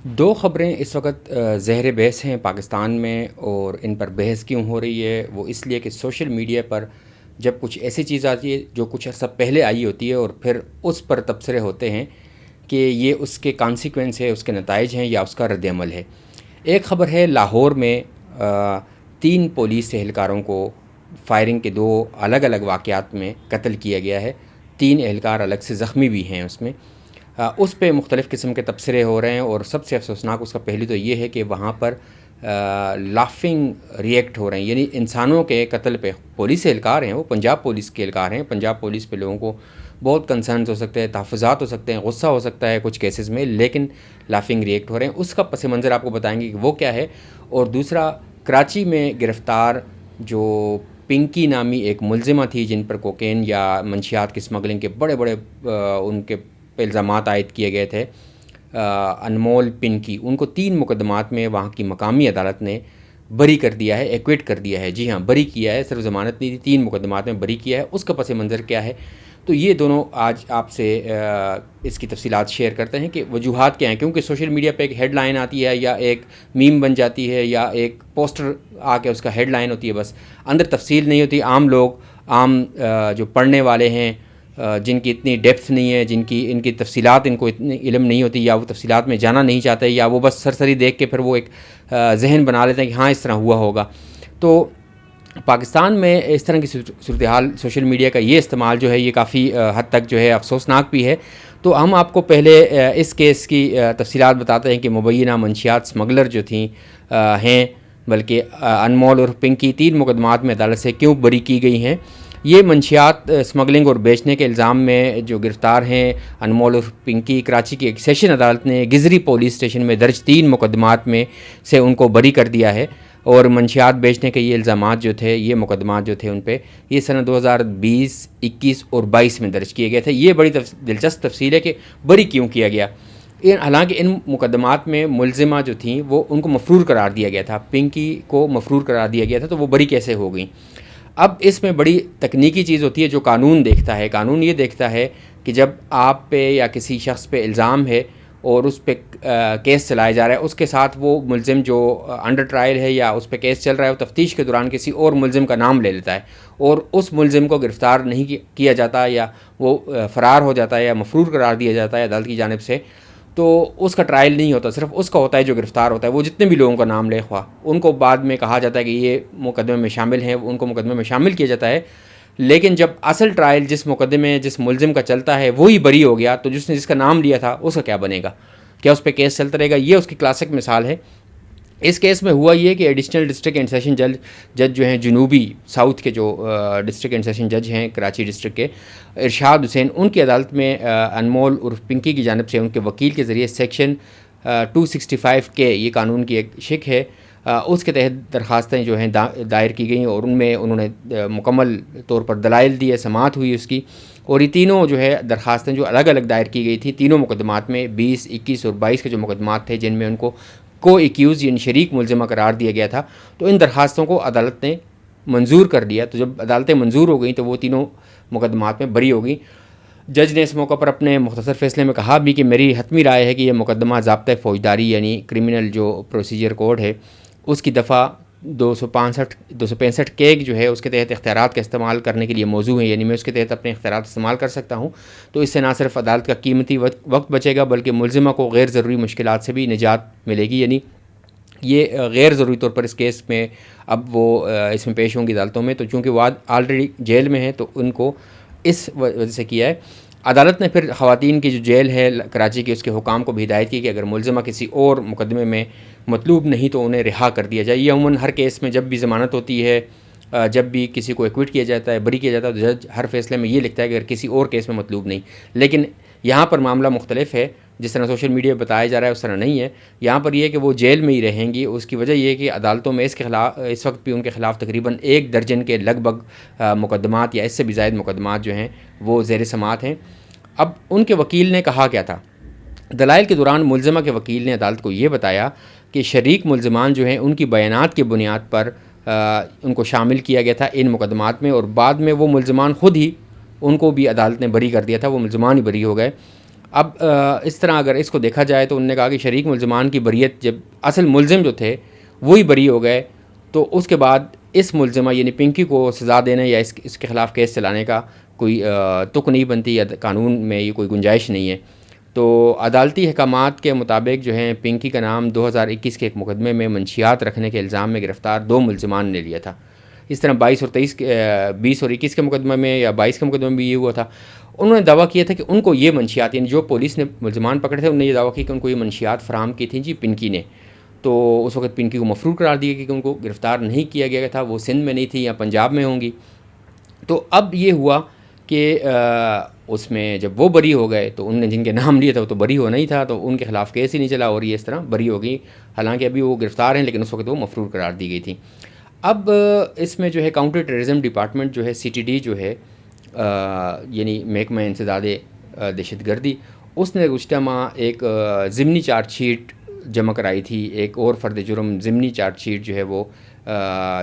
دو خبریں اس وقت زہر بحث ہیں پاکستان میں، اور ان پر بحث کیوں ہو رہی ہے؟ وہ اس لیے کہ سوشل میڈیا پر جب کچھ ایسی چیز آتی ہے جو کچھ عرصہ پہلے آئی ہوتی ہے اور پھر اس پر تبصرے ہوتے ہیں کہ یہ اس کے کانسیکوینس ہے، اس کے نتائج ہیں یا اس کا رد عمل ہے۔ ایک خبر ہے لاہور میں 3 پولیس اہلکاروں کو فائرنگ کے 2 الگ الگ واقعات میں قتل کیا گیا ہے۔ 3 اہلکار الگ سے زخمی بھی ہیں اس میں۔ اس پہ مختلف قسم کے تبصرے ہو رہے ہیں، اور سب سے افسوسناک اس کا پہلو تو یہ ہے کہ وہاں پر لافنگ ریئیکٹ ہو رہے ہیں، یعنی انسانوں کے قتل پہ پولیس اہلکار ہیں، وہ پنجاب پولیس کے اہلکار ہیں، پنجاب پولیس پہ لوگوں کو بہت کنسرنز ہو سکتے ہیں، تحفظات ہو سکتے ہیں، غصہ ہو سکتا ہے کچھ کیسز میں، لیکن لافنگ ریئیکٹ ہو رہے ہیں۔ اس کا پس منظر آپ کو بتائیں گے کہ وہ کیا ہے۔ اور دوسرا، کراچی میں گرفتار جو پنکی نامی ایک ملزمہ تھی جن پر کوکین یا منشیات کی اسمگلنگ کے بڑے بڑے ان کے پہ الزامات عائد کیے گئے تھے، انمول پنکی، ان کو 3 مقدمات میں وہاں کی مقامی عدالت نے بری کر دیا ہے، ایکویٹ کر دیا ہے۔ جی ہاں، بری کیا ہے، صرف ضمانت نہیں دی، 3 مقدمات میں بری کیا ہے۔ اس کا پس منظر کیا ہے؟ تو یہ دونوں آج آپ سے اس کی تفصیلات شیئر کرتے ہیں کہ وجوہات کیا ہیں، کیونکہ سوشل میڈیا پہ ایک ہیڈ لائن آتی ہے یا ایک میم بن جاتی ہے یا ایک پوسٹر آ کے اس کا ہیڈ لائن ہوتی ہے، بس اندر تفصیل نہیں ہوتی۔ عام لوگ، عام جو پڑھنے والے ہیں، جن کی اتنی ڈیپتھ نہیں ہے، ان کی تفصیلات ان کو اتنی علم نہیں ہوتی، یا وہ تفصیلات میں جانا نہیں چاہتے، یا وہ بس سرسری دیکھ کے پھر وہ ایک ذہن بنا لیتے ہیں کہ ہاں اس طرح ہوا ہوگا۔ تو پاکستان میں اس طرح کی صورتحال، سوشل میڈیا کا یہ استعمال جو ہے یہ کافی حد تک جو ہے افسوسناک بھی ہے۔ تو ہم آپ کو پہلے اس کیس کی تفصیلات بتاتے ہیں کہ مبینہ منشیات اسمگلر جو ہیں، بلکہ انمول اور پنکی 3 مقدمات میں عدالت سے کیوں بری کی گئی ہیں۔ یہ منشیات اسمگلنگ اور بیچنے کے الزام میں جو گرفتار ہیں انمول اور پنکی، کراچی کی ایک سیشن عدالت نے گزری پولیس اسٹیشن میں درج 3 مقدمات میں سے ان کو بری کر دیا ہے، اور منشیات بیچنے کے یہ الزامات جو تھے، یہ مقدمات جو تھے ان پہ، یہ سنہ 2020، 21 اور 22 میں درج کیے گئے تھے۔ یہ بڑی دلچسپ تفصیل ہے کہ بری کیوں کیا گیا۔ حالانکہ ان مقدمات میں ملزمہ جو تھیں وہ ان کو مفرور قرار دیا گیا تھا، پنکی کو مفرور قرار دیا گیا تھا، تو وہ بری کیسے ہو گئیں؟ اب اس میں بڑی تکنیکی چیز ہوتی ہے جو قانون دیکھتا ہے۔ قانون یہ دیکھتا ہے کہ جب آپ پہ یا کسی شخص پہ الزام ہے اور اس پہ کیس چلایا جا رہا ہے، اس کے ساتھ وہ ملزم جو انڈر ٹرائل ہے یا اس پہ کیس چل رہا ہے، وہ تفتیش کے دوران کسی اور ملزم کا نام لے لیتا ہے اور اس ملزم کو گرفتار نہیں کیا جاتا، یا وہ فرار ہو جاتا ہے یا مفرور قرار دیا جاتا ہے عدالت کی جانب سے، تو اس کا ٹرائل نہیں ہوتا، صرف اس کا ہوتا ہے جو گرفتار ہوتا ہے۔ وہ جتنے بھی لوگوں کا نام لے خواہ، ان کو بعد میں کہا جاتا ہے کہ یہ مقدمے میں شامل ہیں، ان کو مقدمے میں شامل کیا جاتا ہے۔ لیکن جب اصل ٹرائل جس مقدمے جس ملزم کا چلتا ہے وہی بری ہو گیا، تو جس کا نام لیا تھا اس کا کیا بنے گا؟ کیا اس پہ کیس چلتا رہے گا؟ یہ اس کی کلاسک مثال ہے۔ اس کیس میں ہوا یہ کہ ایڈیشنل ڈسٹرکٹ اینڈ سیشن جج جو ہیں جنوبی ساؤتھ کے جو ڈسٹرکٹ اینڈ سیشن جج ہیں کراچی ڈسٹرکٹ کے، ارشاد حسین، ان کی عدالت میں انمول عرف پنکی کی جانب سے ان کے وکیل کے ذریعے سیکشن 265 کے، یہ قانون کی ایک شق ہے، اس کے تحت درخواستیں جو ہیں دائر کی گئیں، اور ان میں انہوں نے مکمل طور پر دلائل دیے، سماعت ہوئی اس کی، اور یہ تینوں جو ہے درخواستیں جو الگ الگ دائر کی گئی تھیں، تینوں مقدمات میں 20، 21 اور 22 کے جو مقدمات تھے جن میں ان کو ایکیوز یعنی شریک ملزمہ قرار دیا گیا تھا، تو ان درخواستوں کو عدالت نے منظور کر دیا۔ تو جب عدالتیں منظور ہو گئیں تو وہ تینوں مقدمات میں بری ہو گئیں۔ جج نے اس موقع پر اپنے مختصر فیصلے میں کہا بھی کہ میری حتمی رائے ہے کہ یہ مقدمہ ضابطۂ فوجداری یعنی کرمنل جو پروسیجر کوڈ ہے اس کی دفعہ 265 کے جو ہے اس کے تحت اختیارات کا استعمال کرنے کے لیے موزوں ہے، یعنی میں اس کے تحت اپنے اختیارات استعمال کر سکتا ہوں۔ تو اس سے نہ صرف عدالت کا قیمتی وقت بچے گا بلکہ ملزمہ کو غیر ضروری مشکلات سے بھی نجات ملے گی، یعنی یہ غیر ضروری طور پر اس کیس میں اب وہ اس میں پیش ہوں گی عدالتوں میں، تو چونکہ وہ آلریڈی جیل میں ہیں تو ان کو اس وجہ سے کیا ہے۔ عدالت نے پھر خواتین کی جو جیل ہے کراچی کی، اس کے حکام کو بھی ہدایت کی کہ اگر ملزمہ کسی اور مقدمے میں مطلوب نہیں تو انہیں رہا کر دیا جائے۔ یہ عموماً ہر کیس میں جب بھی ضمانت ہوتی ہے، جب بھی کسی کو ایکوٹ کیا جاتا ہے، بری کیا جاتا ہے، تو جج ہر فیصلے میں یہ لکھتا ہے کہ اگر کسی اور کیس میں مطلوب نہیں۔ لیکن یہاں پر معاملہ مختلف ہے، جس طرح سوشل میڈیا پہ بتایا جا رہا ہے اس طرح نہیں ہے۔ یہاں پر یہ ہے کہ وہ جیل میں ہی رہیں گی۔ اس کی وجہ یہ ہے کہ عدالتوں میں اس وقت بھی ان کے خلاف تقریباً 1 درجن کے لگ بھگ مقدمات یا اس سے بھی زائد مقدمات جو ہیں وہ زیر سماعت ہیں۔ اب ان کے وکیل نے کہا کیا تھا؟ دلائل کے دوران ملزمہ کے وکیل نے عدالت کو یہ بتایا کہ شریک ملزمان جو ہیں ان کی بیانات کی بنیاد پر ان کو شامل کیا گیا تھا ان مقدمات میں، اور بعد میں وہ ملزمان خود ہی ان کو بھی عدالت نے بری کر دیا تھا، وہ ملزمان ہی بری ہو گئے۔ اب اس طرح اگر اس کو دیکھا جائے تو انہوں نے کہا کہ شریک ملزمان کی بریت جب اصل ملزم جو تھے وہی بری ہو گئے تو اس کے بعد اس ملزمہ یعنی پنکی کو سزا دینے یا اس کے خلاف کیس چلانے کا کوئی تک نہیں بنتی یا قانون میں یہ کوئی گنجائش نہیں ہے. تو عدالتی احکامات کے مطابق جو ہیں پنکی کا نام 2021 کے ایک مقدمے میں منشیات رکھنے کے الزام میں گرفتار 2 ملزمان نے لیا تھا. اس طرح 22 اور 21 کے مقدمے میں یا 22 کے مقدمے میں بھی یہ ہوا تھا. انہوں نے دعویٰ کیا تھا کہ ان کو یہ منشیات یعنی جو پولیس نے ملزمان پکڑے تھے انہوں نے یہ دعویٰ کیا کہ ان کو یہ منشیات فراہم کی تھیں پنکی نے. تو اس وقت پنکی کو مفرور قرار دیا کہ ان کو گرفتار نہیں کیا گیا تھا, وہ سندھ میں نہیں تھی یا پنجاب میں ہوں گی. تو اب یہ ہوا کہ اس میں جب وہ بری ہو گئے تو ان نے جن کے نام لیے تھا وہ تو بری ہونا ہی تھا, تو ان کے خلاف کیس ہی نہیں چلا اور یہ اس طرح بری ہو گئی. حالانکہ ابھی وہ گرفتار ہیں لیکن اس وقت وہ مفرور قرار دی گئی تھی. اب اس میں جو ہے کاؤنٹر ٹیررزم ڈپارٹمنٹ جو ہے CTD جو ہے یعنی محکمہ انسداد دہشت گردی, اس نے گزشتہ ماہ ایک ضمنی چارج شیٹ جمع کرائی تھی. ایک اور فرد جرم ضمنی چارج شیٹ جو ہے وہ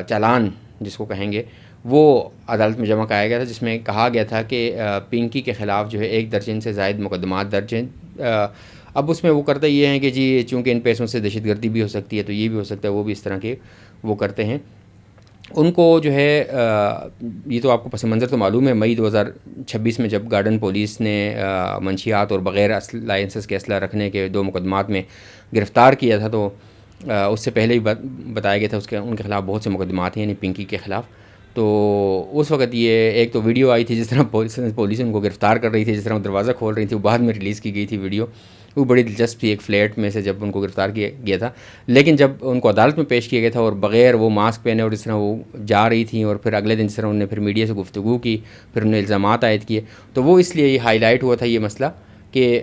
چالان جس کو کہیں گے وہ عدالت میں جمع کرایا گیا تھا, جس میں کہا گیا تھا کہ پنکی کے خلاف جو ہے 1 درجن سے زائد مقدمات درج ہیں. اب اس میں وہ کرتے یہ ہیں کہ جی چونکہ ان پیسوں سے دہشت گردی بھی ہو سکتی ہے تو یہ بھی ہو سکتا ہے, وہ بھی اس طرح کے وہ کرتے ہیں. ان کو جو ہے یہ تو آپ کو پس منظر تو معلوم ہے, مئی 2026 میں جب گارڈن پولیس نے منشیات اور بغیر لائسنس کے اسلحہ رکھنے کے 2 مقدمات میں گرفتار کیا تھا, تو اس سے پہلے ہی بتایا گیا تھا ان کے خلاف بہت سے مقدمات ہیں یعنی پنکی کے خلاف. تو اس وقت یہ ایک تو ویڈیو آئی تھی جس طرح پولیس ان کو گرفتار کر رہی تھی, جس طرح وہ دروازہ کھول رہی تھی, وہ بعد میں ریلیز کی گئی تھی ویڈیو. وہ بڑی دلچسپ تھی, ایک فلیٹ میں سے جب ان کو گرفتار کیا گیا تھا, لیکن جب ان کو عدالت میں پیش کیا گیا تھا اور بغیر وہ ماسک پہنے اور جس طرح وہ جا رہی تھیں اور پھر اگلے دن جس طرح انہوں نے پھر میڈیا سے گفتگو کی, پھر انہوں نے الزامات عائد کیے, تو وہ اس لیے یہ ہائی لائٹ ہوا تھا یہ مسئلہ کہ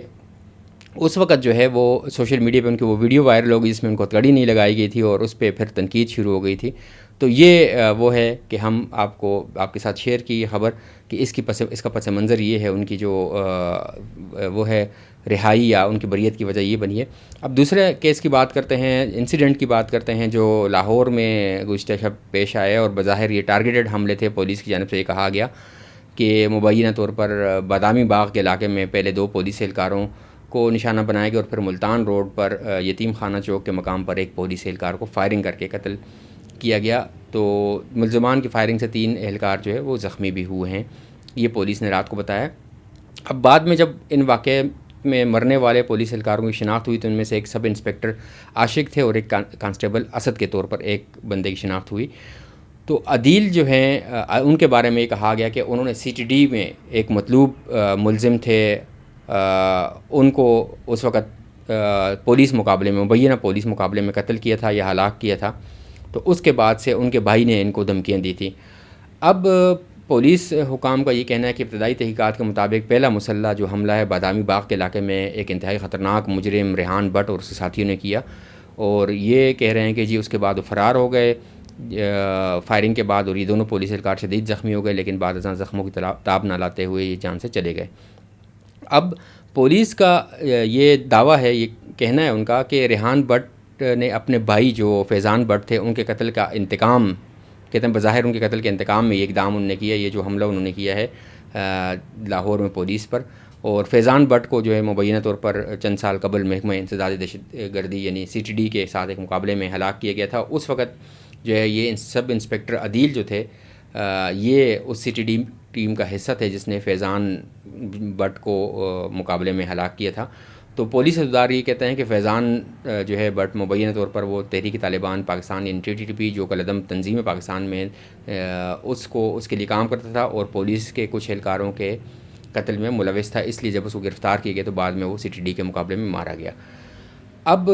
اس وقت جو ہے وہ سوشل میڈیا پہ ان کی وہ ویڈیو وائرل ہو گئی جس میں ان کو ہتھکڑی نہیں لگائی گئی تھی اور اس پہ پھر تنقید شروع ہو گئی تھی. تو یہ وہ ہے کہ ہم آپ کے ساتھ شیئر کی یہ خبر کہ اس کا پس منظر یہ ہے, ان کی جو وہ ہے رہائی یا ان کی بریت کی وجہ یہ بنی ہے. اب دوسرے کیس کی بات کرتے ہیں, انسیڈنٹ کی بات کرتے ہیں جو لاہور میں گزشتہ شب پیش آئے اور بظاہر یہ ٹارگیٹڈ حملے تھے. پولیس کی جانب سے یہ کہا گیا کہ مبینہ طور پر بادامی باغ کے علاقے میں پہلے 2 پولیس اہلکاروں کو نشانہ بنایا گیا اور پھر ملتان روڈ پر یتیم خانہ چوک کے مقام پر ایک پولیس اہلکار کو فائرنگ کر کے قتل کیا گیا. تو ملزمان کی فائرنگ سے 3 اہلکار جو ہے وہ زخمی بھی ہوئے ہیں, یہ پولیس نے رات کو بتایا. اب بعد میں جب ان واقعے میں مرنے والے پولیس اہلکاروں کی شناخت ہوئی تو ان میں سے ایک سب انسپکٹر عاشق تھے اور ایک کانسٹیبل اسد کے طور پر ایک بندے کی شناخت ہوئی. تو عدیل جو ہیں ان کے بارے میں یہ کہا گیا کہ انہوں نے CTD میں ایک مطلوب ملزم تھے, ان کو اس وقت پولیس مقابلے میں مبینہ پولیس مقابلے میں قتل کیا تھا یا ہلاک کیا تھا. تو اس کے بعد سے ان کے بھائی نے ان کو دھمکیاں دی تھیں. اب پولیس حکام کا یہ کہنا ہے کہ ابتدائی تحقیقات کے مطابق پہلا مسلح جو حملہ ہے بادامی باغ کے علاقے میں ایک انتہائی خطرناک مجرم ریحان بٹ اور اس کے ساتھیوں نے کیا, اور یہ کہہ رہے ہیں کہ جی اس کے بعد وہ فرار ہو گئے فائرنگ کے بعد, اور یہ دونوں پولیس اہلکار شدید زخمی ہو گئے لیکن بعد ازاں زخموں کی تاب نہ لاتے ہوئے یہ جان سے چلے گئے. اب پولیس کا یہ دعویٰ ہے, یہ کہنا ہے ان کا کہ ریحان بٹ نے اپنے بھائی جو فیضان بٹ تھے ان کے قتل کا انتقام, کہتے ہیں بظاہر ان کے قتل کے انتقام میں یہ اقدام انہوں نے کیا, یہ جو حملہ انہوں نے کیا ہے لاہور میں پولیس پر. اور فیضان بٹ کو جو ہے مبینہ طور پر چند سال قبل محکمہ انسداد دہشت گردی یعنی CTD کے ساتھ ایک مقابلے میں ہلاک کیا گیا تھا. اس وقت جو ہے یہ سب انسپکٹر عدیل جو تھے یہ اس CTD ٹیم کا حصہ تھے جس نے فیضان بٹ کو مقابلے میں ہلاک کیا تھا. تو پولیس عہدیدار یہ کہتے ہیں کہ فیضان جو ہے بٹ مبینہ طور پر وہ تحریک طالبان پاکستان یعنی TTP جو کالعدم تنظیم پاکستان میں اس کے لیے کام کرتا تھا اور پولیس کے کچھ اہلکاروں کے قتل میں ملوث تھا, اس لیے جب اس کو گرفتار کیا گیا تو بعد میں وہ CTD کے مقابلے میں مارا گیا. اب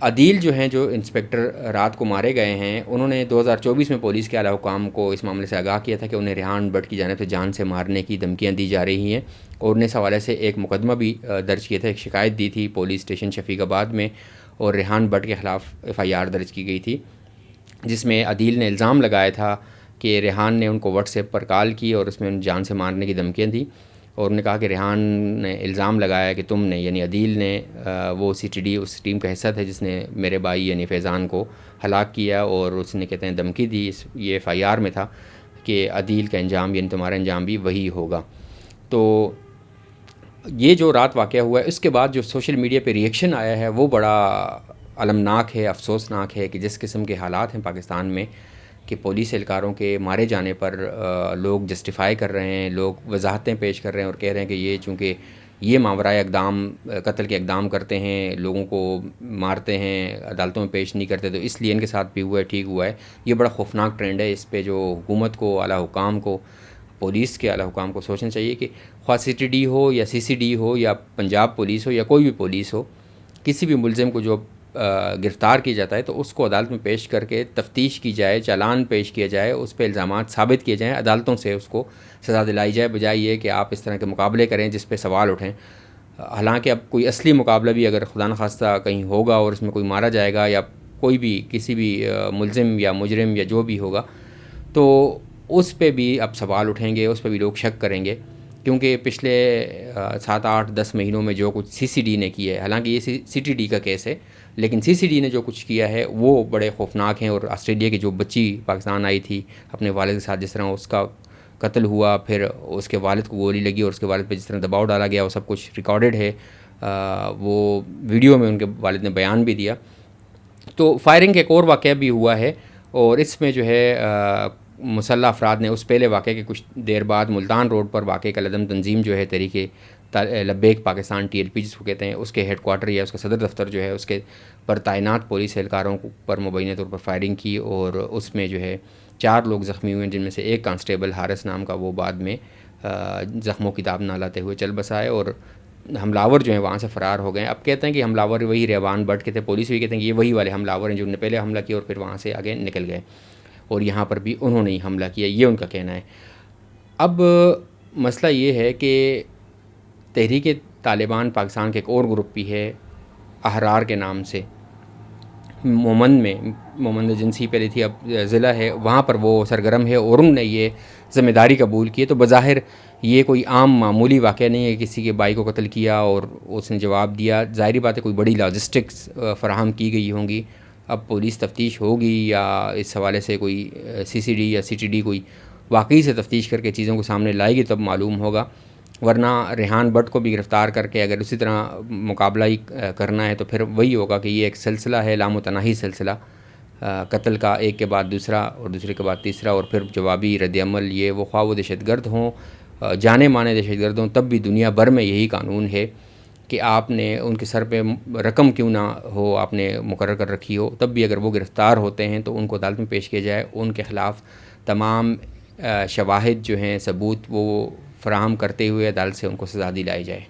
عدیل جو ہیں جو انسپکٹر رات کو مارے گئے ہیں انہوں نے 2024 میں پولیس کے اعلیٰ حکام کو اس معاملے سے آگاہ کیا تھا کہ انہیں ریحان بٹ کی جانب سے جان سے مارنے کی دھمکیاں دی جا رہی ہیں, اور انہیں اس حوالے سے ایک مقدمہ بھی درج کیا تھا, ایک شکایت دی تھی پولیس اسٹیشن شفیق آباد میں اور ریحان بٹ کے خلاف FIR درج کی گئی تھی, جس میں عدیل نے الزام لگایا تھا کہ ریحان نے ان کو واٹس ایپ پر کال کی اور اس میں ان جان سے مارنے کی دھمکیاں دی, اور انہوں نے کہا کہ ریحان نے الزام لگایا کہ تم نے یعنی عدیل نے وہ CTD اس ٹیم کا حصہ تھے جس نے میرے بھائی یعنی فیضان کو ہلاک کیا, اور اس نے کہتے ہیں دھمکی دی, یہ FIR میں تھا کہ عدیل کا انجام یعنی تمہارا انجام بھی وہی ہوگا. تو یہ جو رات واقعہ ہوا ہے اس کے بعد جو سوشل میڈیا پہ ریئیکشن آیا ہے وہ بڑا المناک ہے، افسوسناک ہے کہ جس قسم کے حالات ہیں پاکستان میں کہ پولیس اہلکاروں کے مارے جانے پر لوگ جسٹیفائی کر رہے ہیں، لوگ وضاحتیں پیش کر رہے ہیں اور کہہ رہے ہیں کہ یہ چونکہ یہ ماورائے اقدام قتل کے اقدام کرتے ہیں، لوگوں کو مارتے ہیں، عدالتوں میں پیش نہیں کرتے، تو اس لیے ان کے ساتھ بھی ہوا ہے، ٹھیک ہوا ہے۔ یہ بڑا خوفناک ٹرینڈ ہے، اس پہ جو حکومت کو، اعلیٰ حکام کو، پولیس کے اعلیٰ حکام کو سوچنا چاہیے کہ خواہ سی ٹی ڈی ہو یا سی سی ڈی ہو یا پنجاب پولیس ہو یا کوئی بھی پولیس ہو، کسی بھی ملزم کو جو گرفتار کیا جاتا ہے تو اس کو عدالت میں پیش کر کے تفتیش کی جائے، چالان پیش کیا جائے، اس پہ الزامات ثابت کیے جائیں، عدالتوں سے اس کو سزا دلائی جائے، بجائے یہ کہ آپ اس طرح کے مقابلے کریں جس پہ سوال اٹھیں۔ حالانکہ اب کوئی اصلی مقابلہ بھی اگر خدا نخواستہ کہیں ہوگا اور اس میں کوئی مارا جائے گا یا کوئی بھی کسی بھی ملزم یا مجرم یا جو بھی ہوگا تو اس پہ بھی اب سوال اٹھیں گے، اس پہ بھی لوگ شک کریں گے، کیونکہ پچھلے 7 8 10 مہینوں میں جو کچھ سی سی ڈی نے کیا ہے، حالانکہ یہ سی ٹی ڈی کا کیس ہے، لیکن سی سی ڈی نے جو کچھ کیا ہے وہ بڑے خوفناک ہیں۔ اور آسٹریلیا کی جو بچی پاکستان آئی تھی اپنے والد کے ساتھ، جس طرح اس کا قتل ہوا، پھر اس کے والد کو گولی لگی اور اس کے والد پہ جس طرح دباؤ ڈالا گیا، وہ سب کچھ ریکارڈڈ ہے، وہ ویڈیو میں ان کے والد نے بیان بھی دیا۔ تو فائرنگ کا ایک اور واقعہ بھی ہوا ہے اور اس میں جو ہے مسلح افراد نے اس پہلے واقعے کے کچھ دیر بعد ملتان روڈ پر واقع کالعدم تنظیم جو ہے Tehreek Labbaik Pakistan T L P جس کو کہتے ہیں، اس کے ہیڈ کوارٹر یا اس کا صدر دفتر جو ہے اس کے پر تعینات پولیس اہلکاروں پر مبینہ طور پر فائرنگ کی اور اس میں جو ہے 4 لوگ زخمی ہوئے، جن میں سے ایک کانسٹیبل حارث نام کا وہ بعد میں زخموں کی تاب نہ لاتے ہوئے چل بسا ہے اور حملاور جو ہیں وہاں سے فرار ہو گئے ہیں۔ اب کہتے ہیں کہ حملاور وہی ریوان بٹ کے تھے، پولیس بھی کہتے ہیں کہ یہ وہی والے حملاور ہیں جو نے پہلے حملہ کیا اور پھر وہاں سے آگے نکل گئے اور یہاں پر بھی انہوں نے ہی حملہ کیا، یہ ان کا کہنا ہے۔ اب مسئلہ یہ ہے کہ تحریک طالبان پاکستان کے ایک اور گروپ بھی ہے احرار کے نام سے، مومند جنسی پہلے تھی، اب ضلع ہے، وہاں پر وہ سرگرم ہے اور انہوں نے یہ ذمہ داری قبول کی ہے۔ تو بظاہر یہ کوئی عام معمولی واقعہ نہیں ہے، کسی کے بھائی کو قتل کیا اور اس نے جواب دیا، ظاہری بات ہے کوئی بڑی لاجسٹکس فراہم کی گئی ہوں گی۔ اب پولیس تفتیش ہوگی یا اس حوالے سے کوئی سی سی ڈی یا سی ٹی ڈی کوئی واقعی سے تفتیش کر کے چیزوں کو سامنے لائے گی تب معلوم ہوگا، ورنہ ریحان بٹ کو بھی گرفتار کر کے اگر اسی طرح مقابلہ ہی کرنا ہے تو پھر وہی ہوگا کہ یہ ایک سلسلہ ہے، لامتناہی سلسلہ قتل کا، ایک کے بعد دوسرا اور دوسرے کے بعد تیسرا، اور پھر جوابی رد عمل، یہ وہ خواہ وہ دہشت گرد ہوں، جانے مانے دہشت گرد ہوں، تب بھی دنیا بھر میں یہی قانون ہے کہ آپ نے ان کے سر پہ رقم کیوں نہ ہو آپ نے مقرر کر رکھی ہو، تب بھی اگر وہ گرفتار ہوتے ہیں تو ان کو عدالت میں پیش کیا جائے، ان کے خلاف تمام شواہد جو ہیں، ثبوت وہ فراہم کرتے ہوئے عدالت سے ان کو سزا دلائی جائے۔